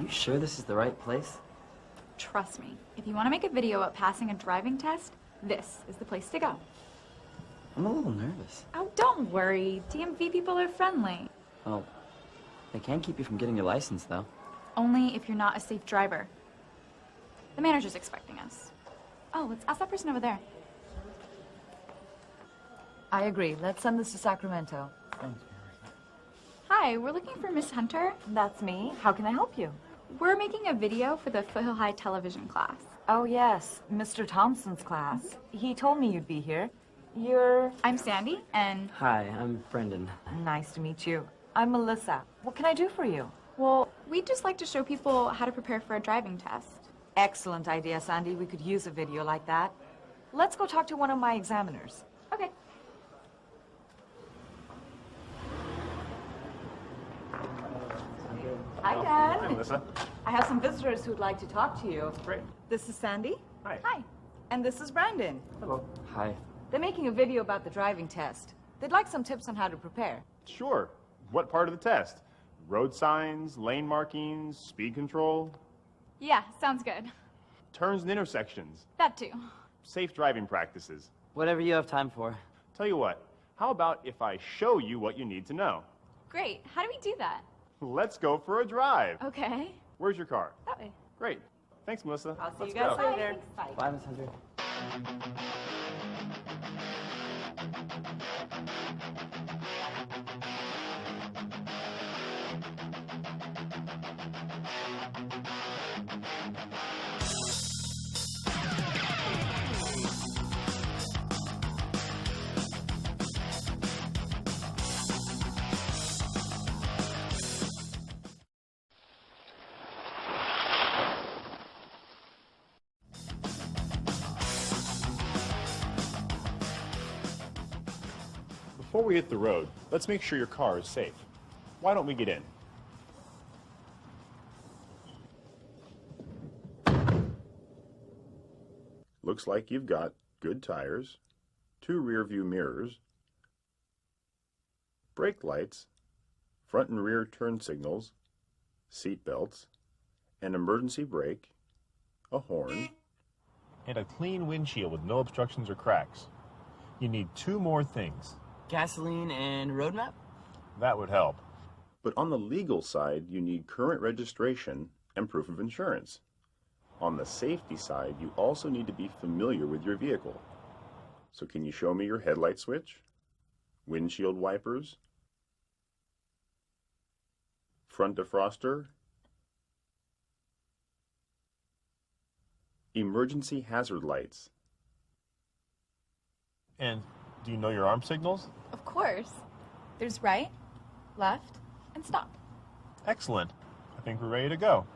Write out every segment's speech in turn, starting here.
You sure this is the right place? Trust me, if you want to make a video about passing a driving test, this is the place to go. I'm a little nervous. Oh, don't worry. DMV people are friendly. Oh, they can keep you from getting your license, though. Only if you're not a safe driver. The manager's expecting us. Oh, let's ask that person over there. I agree. Let's send this to Sacramento. Hi, we're looking for Miss Hunter. That's me. How can I help you? We're making a video for the Foothill High television class. Oh, yes. Mr. Thompson's class. He told me you'd be here. I'm Sandy, and... Hi, I'm Brendan. Nice to meet you. I'm Melissa. What can I do for you? Well, we'd just like to show people how to prepare for a driving test. Excellent idea, Sandy. We could use a video like that. Let's go talk to one of my examiners. Okay. Hi, Dad. Hi, Melissa. I have some visitors who'd like to talk to you. Great. This is Sandy. Hi. Hi. And this is Brandon. Hello. Hi. They're making a video about the driving test. They'd like some tips on how to prepare. Sure. What part of the test? Road signs, lane markings, speed control? Yeah, sounds good. Turns and intersections. That too. Safe driving practices. Whatever you have time for. Tell you what, how about if I show you what you need to know? Great. How do we do that? Let's go for a drive. Okay. Where's your car? That way. Great. Thanks, Melissa. I'll see Let's you guys go. later. Bye. Bye, Miss Hunter. Before we hit the road, let's make sure your car is safe. Why don't we get in? Looks like you've got good tires, 2 rear view mirrors, brake lights, front and rear turn signals, seat belts, an emergency brake, a horn, and a clean windshield with no obstructions or cracks. You need 2 more things. Gasoline and road map? That would help. But on the legal side, you need current registration and proof of insurance. On the safety side, you also need to be familiar with your vehicle. So can you show me your headlight switch, windshield wipers, front defroster, emergency hazard lights? And do you know your arm signals? Of course. There's right, left, and stop. Excellent. I think we're ready to go.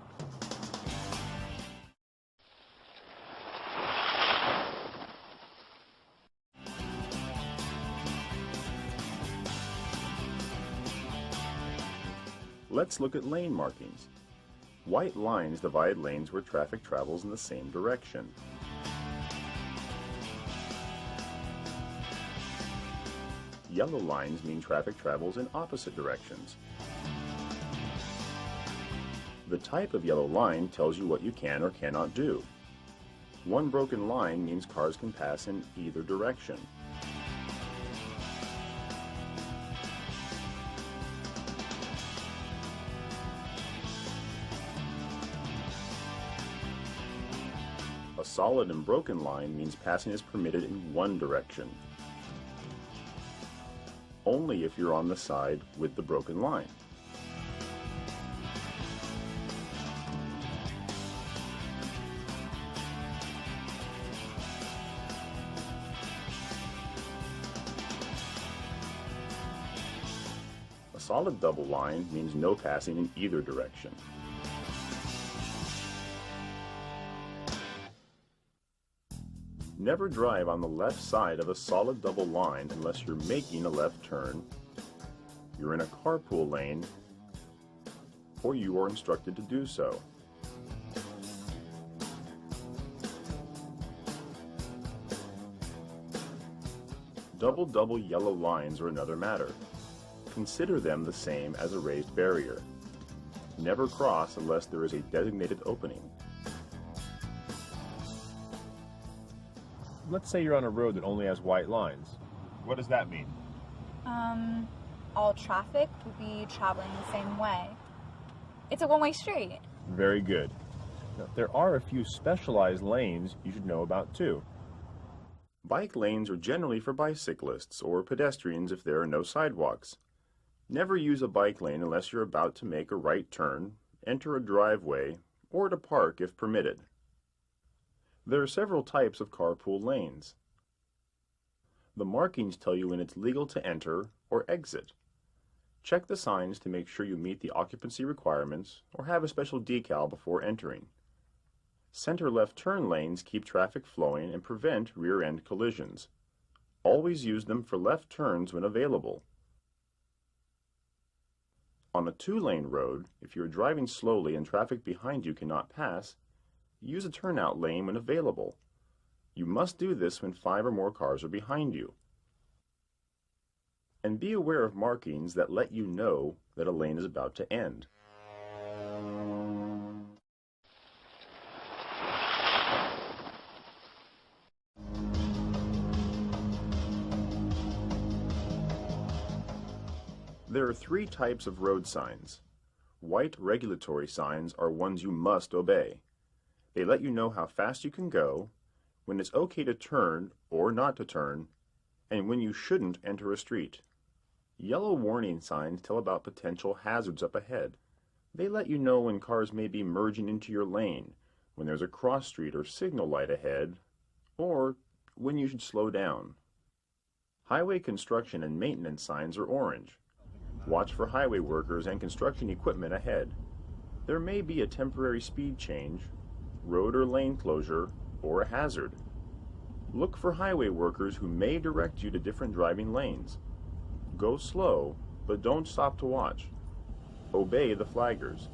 Let's look at lane markings. White lines divide lanes where traffic travels in the same direction. Yellow lines mean traffic travels in opposite directions. The type of yellow line tells you what you can or cannot do. One broken line means cars can pass in either direction. A solid and broken line means passing is permitted in one direction. Only if you're on the side with the broken line. A solid double line means no passing in either direction. Never drive on the left side of a solid double line unless you're making a left turn, you're in a carpool lane, or you are instructed to do so. Double yellow lines are another matter. Consider them the same as a raised barrier. Never cross unless there is a designated opening. Let's say you're on a road that only has white lines. What does that mean? All traffic will be traveling the same way. It's a one-way street. Very good. Now, there are a few specialized lanes you should know about too. Bike lanes are generally for bicyclists or pedestrians if there are no sidewalks. Never use a bike lane unless you're about to make a right turn, enter a driveway, or to park if permitted. There are several types of carpool lanes. The markings tell you when it's legal to enter or exit. Check the signs to make sure you meet the occupancy requirements or have a special decal before entering. Center left turn lanes keep traffic flowing and prevent rear-end collisions. Always use them for left turns when available. On a two-lane road, if you're driving slowly and traffic behind you cannot pass, use a turnout lane when available. You must do this when 5 or more cars are behind you. And be aware of markings that let you know that a lane is about to end. There are 3 types of road signs. White regulatory signs are ones you must obey. They let you know how fast you can go, when it's okay to turn or not to turn, and when you shouldn't enter a street. Yellow warning signs tell about potential hazards up ahead. They let you know when cars may be merging into your lane, when there's a cross street or signal light ahead, or when you should slow down. Highway construction and maintenance signs are orange. Watch for highway workers and construction equipment ahead. There may be a temporary speed change, road or lane closure, or a hazard. Look for highway workers who may direct you to different driving lanes. Go slow, but don't stop to watch. Obey the flaggers.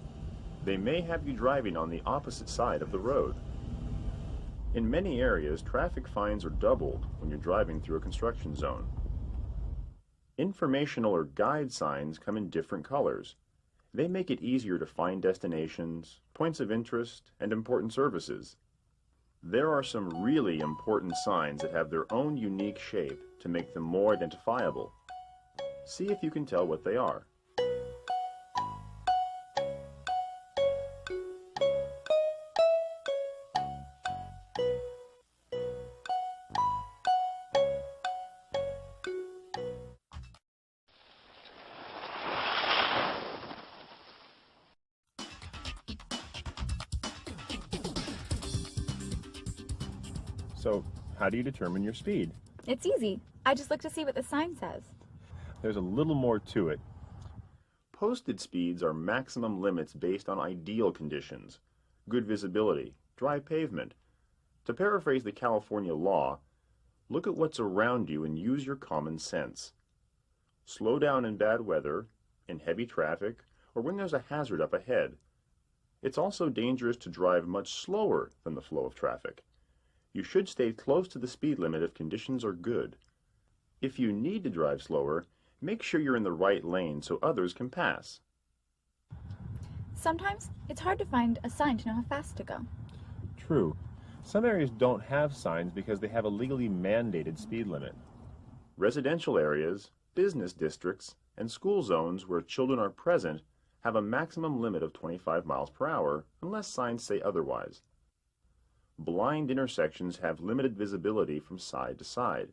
They may have you driving on the opposite side of the road. In many areas, traffic fines are doubled when you're driving through a construction zone. Informational or guide signs come in different colors. They make it easier to find destinations, points of interest, and important services. There are some really important signs that have their own unique shape to make them more identifiable. See if you can tell what they are. So, how do you determine your speed? It's easy. I just look to see what the sign says. There's a little more to it. Posted speeds are maximum limits based on ideal conditions, good visibility, dry pavement. To paraphrase the California law, look at what's around you and use your common sense. Slow down in bad weather, in heavy traffic, or when there's a hazard up ahead. It's also dangerous to drive much slower than the flow of traffic. You should stay close to the speed limit if conditions are good. If you need to drive slower, make sure you're in the right lane so others can pass. Sometimes it's hard to find a sign to know how fast to go. True. Some areas don't have signs because they have a legally mandated speed limit. Residential areas, business districts, and school zones where children are present have a maximum limit of 25 miles per hour unless signs say otherwise. Blind intersections have limited visibility from side to side.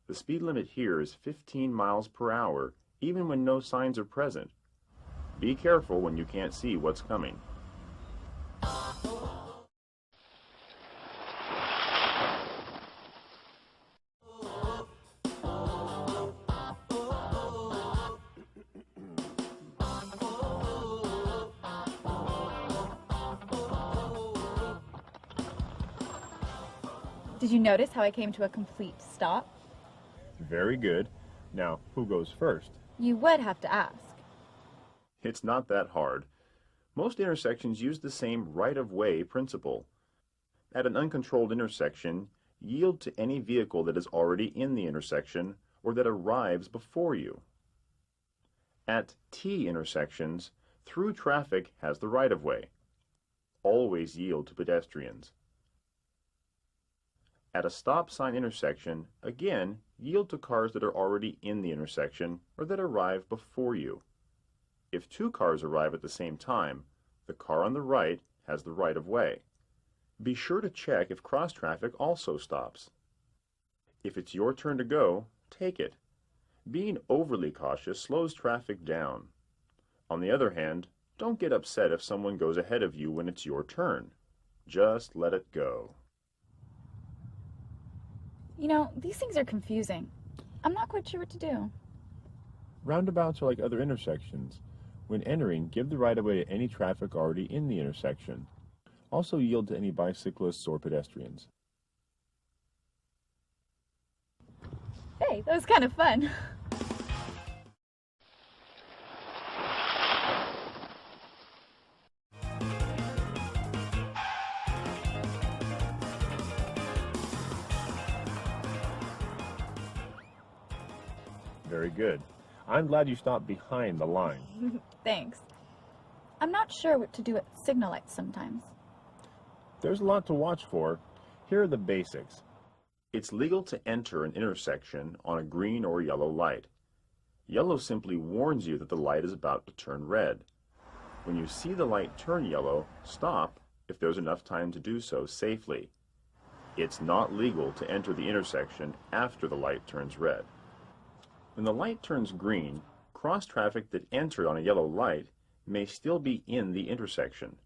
The speed limit here is 15 miles per hour, even when no signs are present. Be careful when you can't see what's coming. Did you notice how I came to a complete stop? Very good. Now, who goes first? You would have to ask. It's not that hard. Most intersections use the same right-of-way principle. At an uncontrolled intersection, yield to any vehicle that is already in the intersection or that arrives before you. At T intersections, Through traffic has the right-of-way. Always yield to pedestrians. At a stop sign intersection, again, yield to cars that are already in the intersection or that arrive before you. If two cars arrive at the same time, the car on the right has the right-of-way. Be sure to check if cross-traffic also stops. If it's your turn to go, take it. Being overly cautious slows traffic down. On the other hand, don't get upset if someone goes ahead of you when it's your turn. Just let it go. You know, these things are confusing. I'm not quite sure what to do. Roundabouts are like other intersections. When entering, give the right-of-way to any traffic already in the intersection. Also yield to any bicyclists or pedestrians. Hey, that was kind of fun. Very good. I'm glad you stopped behind the line. Thanks. I'm not sure what to do at signal lights sometimes. There's a lot to watch for. Here are the basics. It's legal to enter an intersection on a green or yellow light. Yellow simply warns you that the light is about to turn red. When you see the light turn yellow, stop if there's enough time to do so safely. It's not legal to enter the intersection after the light turns red. When the light turns green, cross-traffic that entered on a yellow light may still be in the intersection.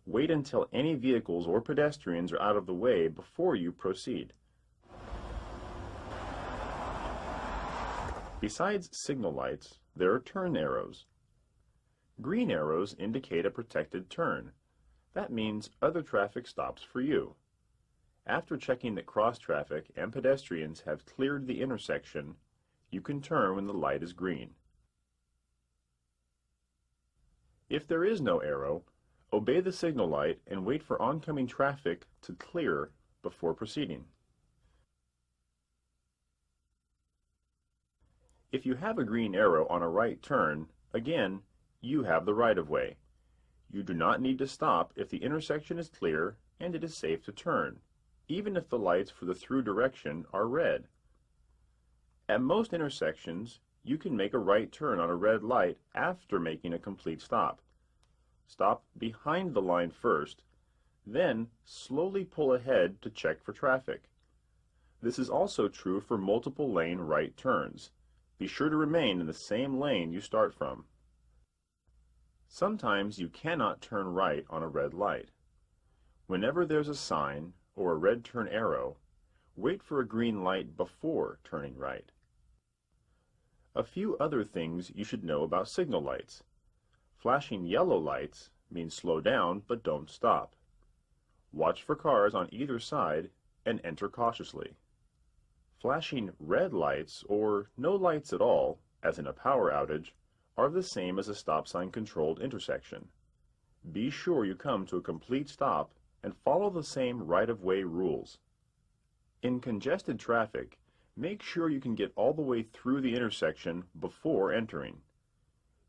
Wait until any vehicles or pedestrians are out of the way before you proceed. Besides signal lights, there are turn arrows. Green arrows indicate a protected turn. That means other traffic stops for you. After checking that cross-traffic and pedestrians have cleared the intersection, you can turn when the light is green. If there is no arrow, obey the signal light and wait for oncoming traffic to clear before proceeding. If you have a green arrow on a right turn, again, you have the right-of-way. You do not need to stop if the intersection is clear and it is safe to turn, even if the lights for the through direction are red. At most intersections, you can make a right turn on a red light after making a complete stop. Stop behind the line first, then slowly pull ahead to check for traffic. This is also true for multiple lane right turns. Be sure to remain in the same lane you start from. Sometimes you cannot turn right on a red light. Whenever there's a sign or a red turn arrow, wait for a green light before turning right. A few other things you should know about signal lights. Flashing yellow lights means slow down but don't stop. Watch for cars on either side and enter cautiously. Flashing red lights or no lights at all, as in a power outage, are the same as a stop sign controlled intersection. Be sure you come to a complete stop and follow the same right-of-way rules. In congested traffic, make sure you can get all the way through the intersection before entering.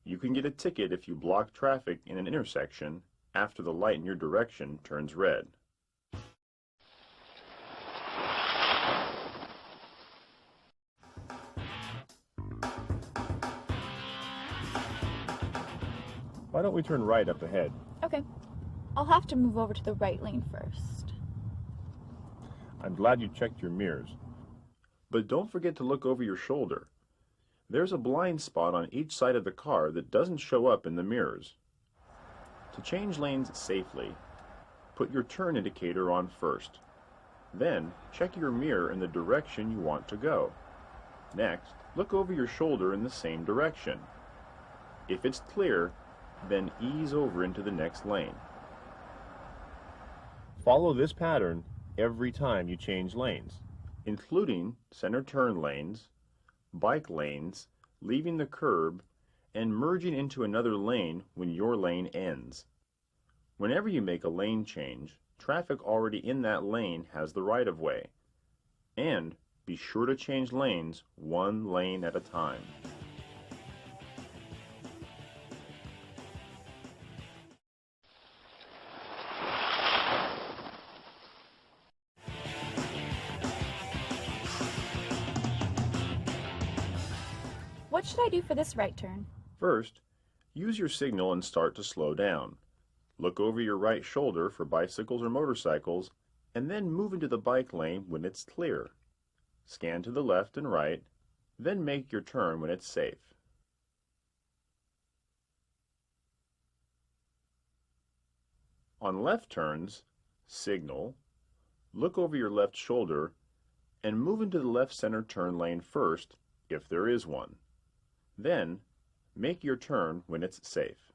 You can get a ticket if you block traffic in an intersection after the light in your direction turns red. Why don't we turn right up ahead? Okay. I'll have to move over to the right lane first. I'm glad you checked your mirrors. But don't forget to look over your shoulder. There's a blind spot on each side of the car that doesn't show up in the mirrors. To change lanes safely, put your turn indicator on first. Then, check your mirror in the direction you want to go. Next, look over your shoulder in the same direction. If it's clear, then ease over into the next lane. Follow this pattern every time you change lanes, including center turn lanes, bike lanes, leaving the curb, and merging into another lane when your lane ends. Whenever you make a lane change, traffic already in that lane has the right-of-way. And be sure to change lanes one lane at a time. What should I do for this right turn? First, use your signal and start to slow down. Look over your right shoulder for bicycles or motorcycles, and then move into the bike lane when it's clear. Scan to the left and right, then make your turn when it's safe. On left turns, signal, look over your left shoulder, and move into the left center turn lane first, if there is one. Then, make your turn when it's safe.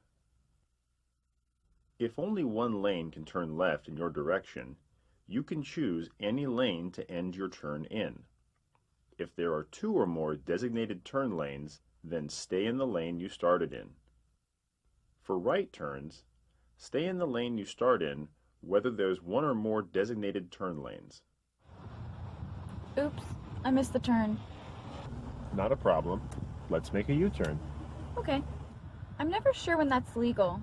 If only one lane can turn left in your direction, you can choose any lane to end your turn in. If there are 2 or more designated turn lanes, then stay in the lane you started in. For right turns, stay in the lane you start in, whether there's 1 or more designated turn lanes. Oops, I missed the turn. Not a problem. Let's make a U-turn. Okay. I'm never sure when that's legal.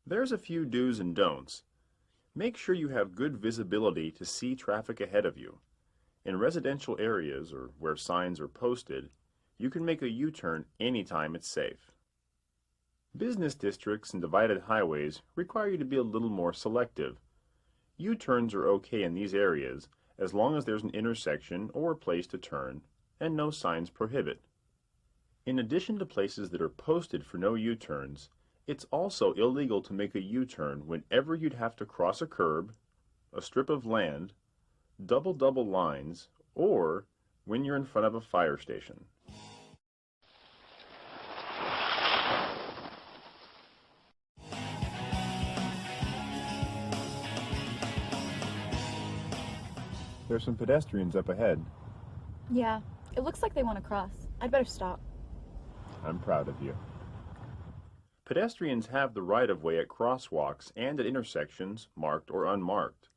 There's a few do's and don'ts. Make sure you have good visibility to see traffic ahead of you. In residential areas or where signs are posted, you can make a U-turn anytime it's safe. Business districts and divided highways require you to be a little more selective. U-turns are okay in these areas as long as there's an intersection or a place to turn and no signs prohibit. In addition to places that are posted for no U-turns, it's also illegal to make a U-turn whenever you'd have to cross a curb, a strip of land, double lines, or when you're in front of a fire station. There's some pedestrians up ahead. Yeah, it looks like they want to cross. I'd better stop. I'm proud of you. Pedestrians have the right-of-way at crosswalks and at intersections, marked or unmarked.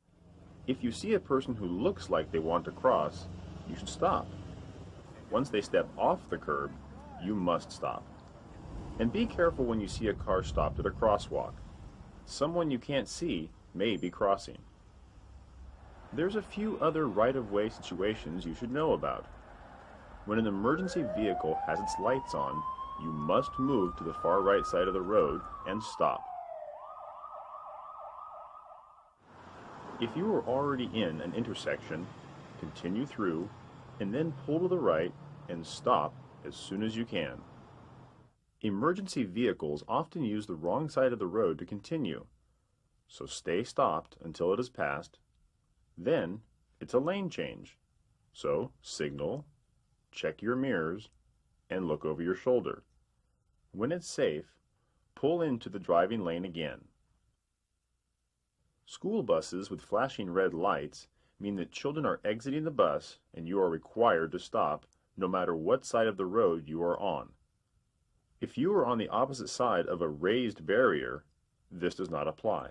If you see a person who looks like they want to cross, you should stop. Once they step off the curb, you must stop. And be careful when you see a car stopped at a crosswalk. Someone you can't see may be crossing. There's a few other right-of-way situations you should know about. When an emergency vehicle has its lights on, you must move to the far right side of the road and stop. If you are already in an intersection, continue through and then pull to the right and stop as soon as you can. Emergency vehicles often use the wrong side of the road to continue, so stay stopped until it is passed. Then it's a lane change, so signal, check your mirrors, and look over your shoulder. When it's safe, pull into the driving lane again. School buses with flashing red lights mean that children are exiting the bus and you are required to stop no matter what side of the road you are on. If you are on the opposite side of a raised barrier, this does not apply.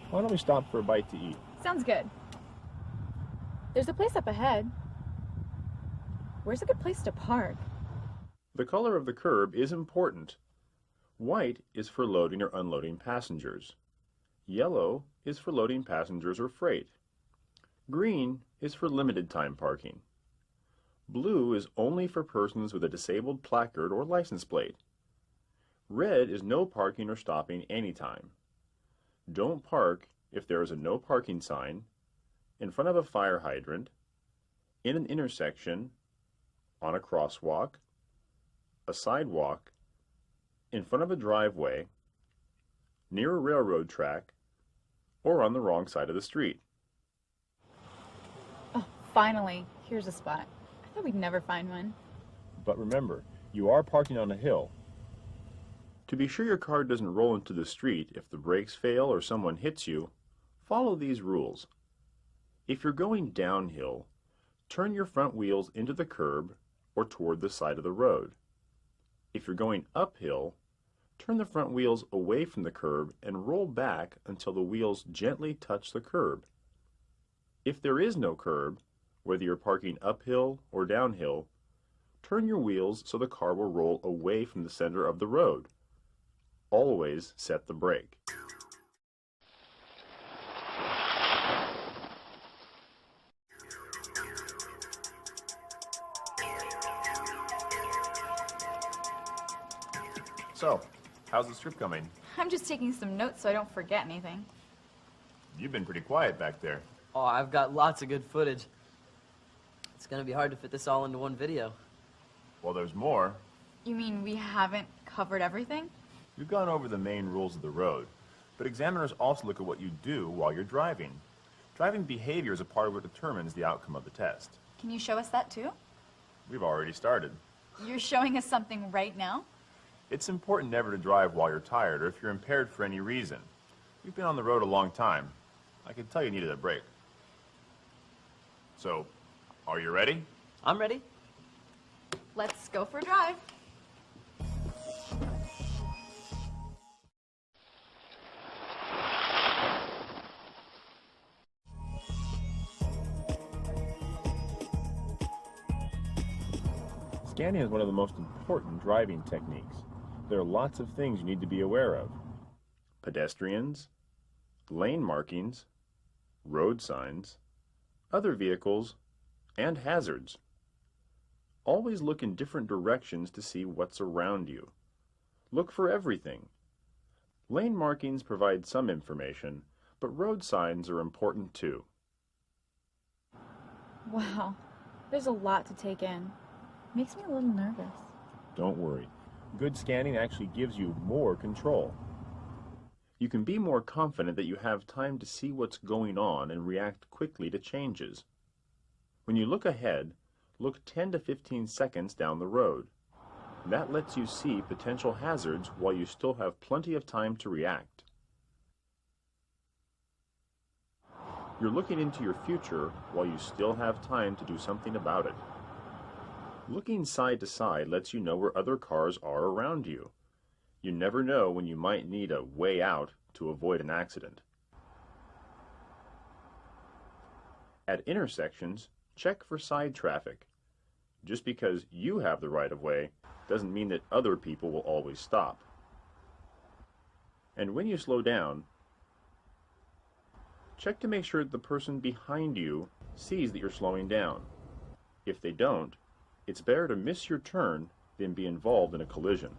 Why don't we stop for a bite to eat? Sounds good. There's a place up ahead. Where's a good place to park? The color of the curb is important. White is for loading or unloading passengers. Yellow is for loading passengers or freight. Green is for limited time parking. Blue is only for persons with a disabled placard or license plate. Red is no parking or stopping anytime. Don't park if there is a no parking sign, in front of a fire hydrant, in an intersection, on a crosswalk, a sidewalk, in front of a driveway, near a railroad track, or on the wrong side of the street. Oh, finally. Here's a spot. I thought we'd never find one. But remember, you are parking on a hill. To be sure your car doesn't roll into the street if the brakes fail or someone hits you, follow these rules. If you're going downhill, turn your front wheels into the curb or toward the side of the road. If you're going uphill, turn the front wheels away from the curb and roll back until the wheels gently touch the curb. If there is no curb, whether you're parking uphill or downhill, turn your wheels so the car will roll away from the center of the road. Always set the brake. So, how's the strip coming? I'm just taking some notes so I don't forget anything. You've been pretty quiet back there. Oh, I've got lots of good footage. It's gonna be hard to fit this all into one video. Well, there's more. You mean we haven't covered everything? We've gone over the main rules of the road, but examiners also look at what you do while you're driving. Driving behavior is a part of what determines the outcome of the test. Can you show us that too? We've already started. You're showing us something right now? It's important never to drive while you're tired or if you're impaired for any reason. We've been on the road a long time. I could tell you needed a break. So, are you ready? I'm ready. Let's go for a drive. Scanning is one of the most important driving techniques. There are lots of things you need to be aware of. Pedestrians, lane markings, road signs, other vehicles, and hazards. Always look in different directions to see what's around you. Look for everything. Lane markings provide some information, but road signs are important too. Wow, there's a lot to take in. Makes me a little nervous. Don't worry. Good scanning actually gives you more control. You can be more confident that you have time to see what's going on and react quickly to changes. When you look ahead, look 10 to 15 seconds down the road. That lets you see potential hazards while you still have plenty of time to react. You're looking into your future while you still have time to do something about it. Looking side to side lets you know where other cars are around you. You never know when you might need a way out to avoid an accident. At intersections, check for side traffic. Just because you have the right of way doesn't mean that other people will always stop. And when you slow down, check to make sure that the person behind you sees that you're slowing down. If they don't, it's better to miss your turn than be involved in a collision.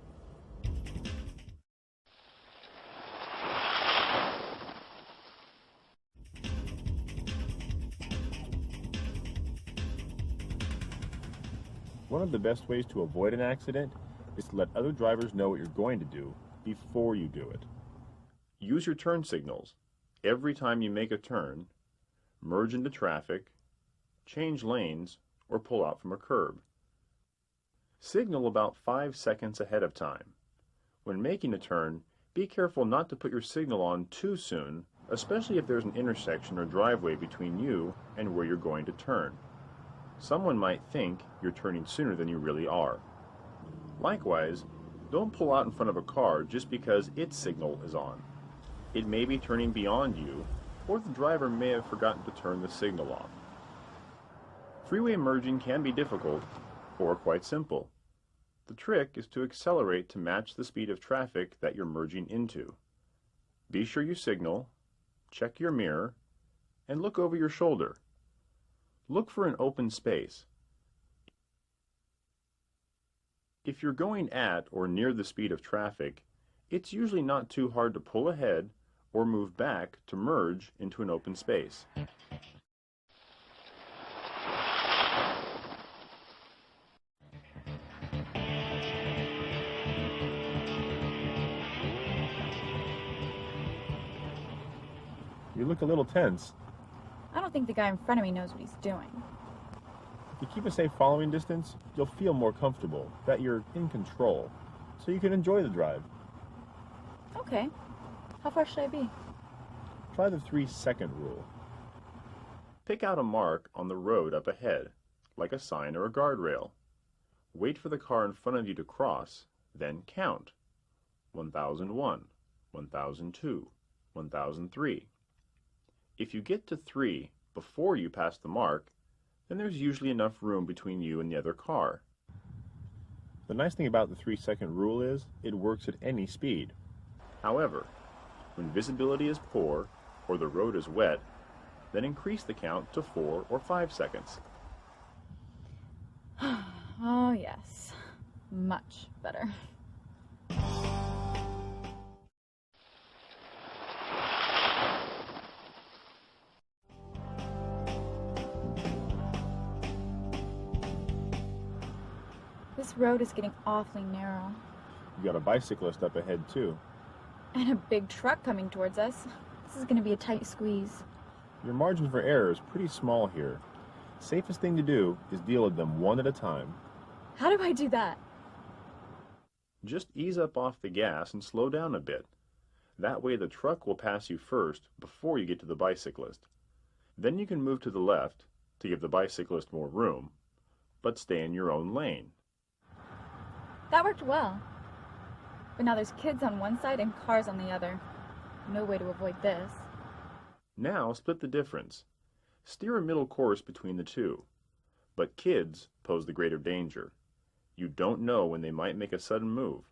One of the best ways to avoid an accident is to let other drivers know what you're going to do before you do it. Use your turn signals. Every time you make a turn, merge into traffic, change lanes, or pull out from a curb. Signal about 5 seconds ahead of time. When making a turn, be careful not to put your signal on too soon, especially if there's an intersection or driveway between you and where you're going to turn. Someone might think you're turning sooner than you really are. Likewise, don't pull out in front of a car just because its signal is on. It may be turning beyond you, or the driver may have forgotten to turn the signal off. Freeway merging can be difficult, or quite simple. The trick is to accelerate to match the speed of traffic that you're merging into. Be sure you signal, check your mirror, and look over your shoulder. Look for an open space. If you're going at or near the speed of traffic, it's usually not too hard to pull ahead or move back to merge into an open space. You look a little tense. I don't think the guy in front of me knows what he's doing. If you keep a safe following distance, you'll feel more comfortable, that you're in control, so you can enjoy the drive. Okay. How far should I be? Try the 3-second rule. Pick out a mark on the road up ahead, like a sign or a guardrail. Wait for the car in front of you to cross, then count. 1001, 1002, 1003. If you get to 3 before you pass the mark, then there's usually enough room between you and the other car. The nice thing about the 3-second rule is it works at any speed. However, when visibility is poor or the road is wet, then increase the count to 4 or 5 seconds. Oh, yes. Much better. This road is getting awfully narrow. You got a bicyclist up ahead too. And a big truck coming towards us. This is going to be a tight squeeze. Your margin for error is pretty small here. Safest thing to do is deal with them one at a time. How do I do that? Just ease up off the gas and slow down a bit. That way the truck will pass you first before you get to the bicyclist. Then you can move to the left to give the bicyclist more room, but stay in your own lane. That worked well. But now there's kids on one side and cars on the other. No way to avoid this. Now split the difference. Steer a middle course between the two. But kids pose the greater danger. You don't know when they might make a sudden move.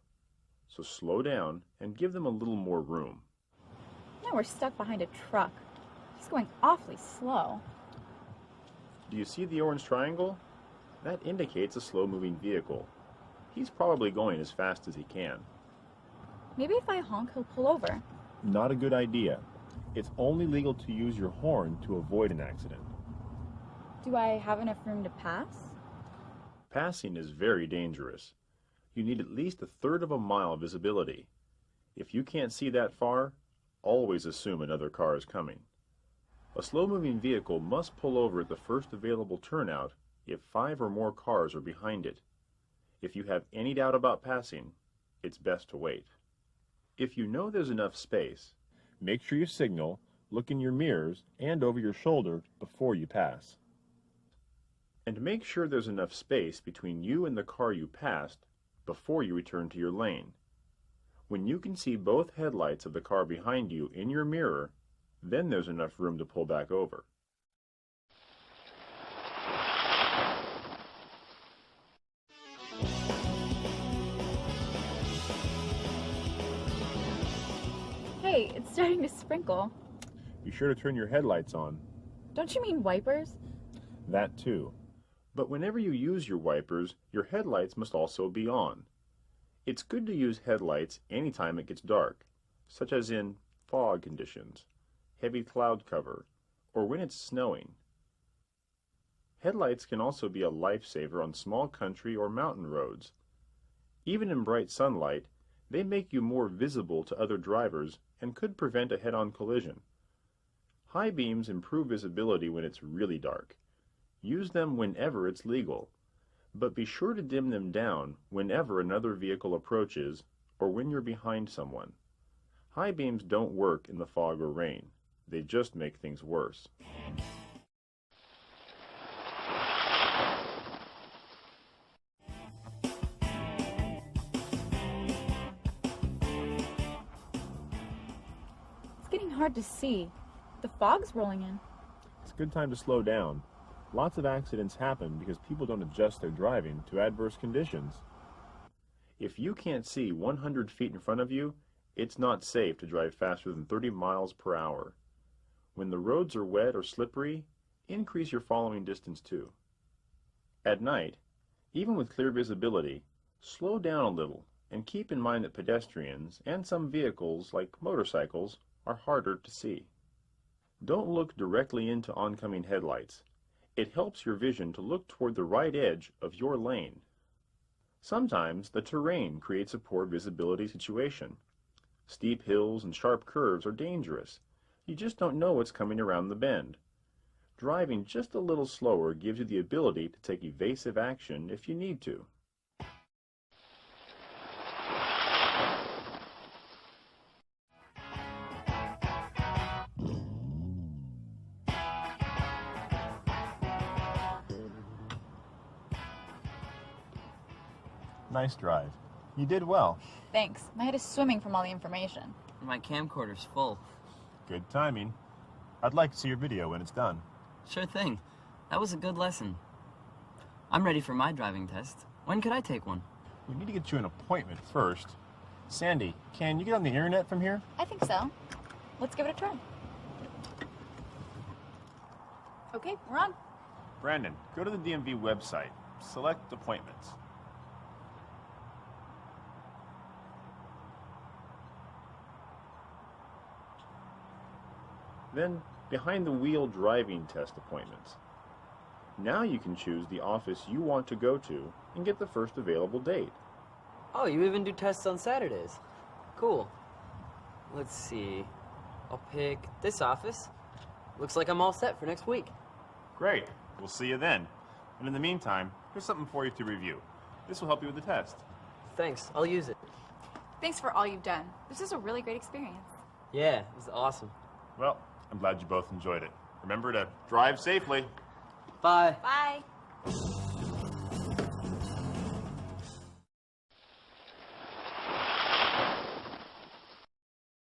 So slow down and give them a little more room. Now we're stuck behind a truck. He's going awfully slow. Do you see the orange triangle? That indicates a slow-moving vehicle. He's probably going as fast as he can. Maybe if I honk, he'll pull over. Not a good idea. It's only legal to use your horn to avoid an accident. Do I have enough room to pass? Passing is very dangerous. You need at least 1/3 of a mile visibility. If you can't see that far, always assume another car is coming. A slow-moving vehicle must pull over at the first available turnout if 5 or more cars are behind it. If you have any doubt about passing, it's best to wait. If you know there's enough space, Make sure you signal, look in your mirrors, and over your shoulder before you pass. and make sure there's enough space between you and the car you passed before you return to your lane. When you can see both headlights of the car behind you in your mirror, then there's enough room to pull back over. Hey, it's starting to sprinkle. Be sure to turn your headlights on. Don't you mean wipers? That too. But whenever you use your wipers, your headlights must also be on. It's good to use headlights anytime it gets dark, such as in fog conditions, heavy cloud cover, or when it's snowing. Headlights can also be a lifesaver on small country or mountain roads. Even in bright sunlight, they make you more visible to other drivers and could prevent a head-on collision. High beams improve visibility when it's really dark. Use them whenever it's legal, but be sure to dim them down whenever another vehicle approaches or when you're behind someone. High beams don't work in the fog or rain. They just make things worse. It's getting hard to see. The fog's rolling in. It's a good time to slow down. Lots of accidents happen because people don't adjust their driving to adverse conditions. If you can't see 100 feet in front of you, it's not safe to drive faster than 30 miles per hour. When the roads are wet or slippery, increase your following distance too. At night, even with clear visibility, slow down a little and keep in mind that pedestrians and some vehicles, like motorcycles, are harder to see. Don't look directly into oncoming headlights. It helps your vision to look toward the right edge of your lane. Sometimes the terrain creates a poor visibility situation. Steep hills and sharp curves are dangerous. You just don't know what's coming around the bend. Driving just a little slower gives you the ability to take evasive action if you need to. Nice drive. You did well. Thanks. My head is swimming from all the information. My camcorder's full. Good timing. I'd like to see your video when it's done. Sure thing. That was a good lesson. I'm ready for my driving test. When could I take one? We need to get you an appointment first. Sandy, can you get on the internet from here? I think so. Let's give it a try. Okay, we're on. Brandon, go to the DMV website. Select appointments. Then, behind the wheel driving test appointments. Now you can choose the office you want to go to and get the first available date. Oh, you even do tests on Saturdays. Cool. Let's see. I'll pick this office. Looks like I'm all set for next week. Great. We'll see you then. And in the meantime, here's something for you to review. This will help you with the test. Thanks, I'll use it. Thanks for all you've done. This is a really great experience. Yeah, it was awesome. Well, I'm glad you both enjoyed it. Remember to drive safely. Bye. Bye.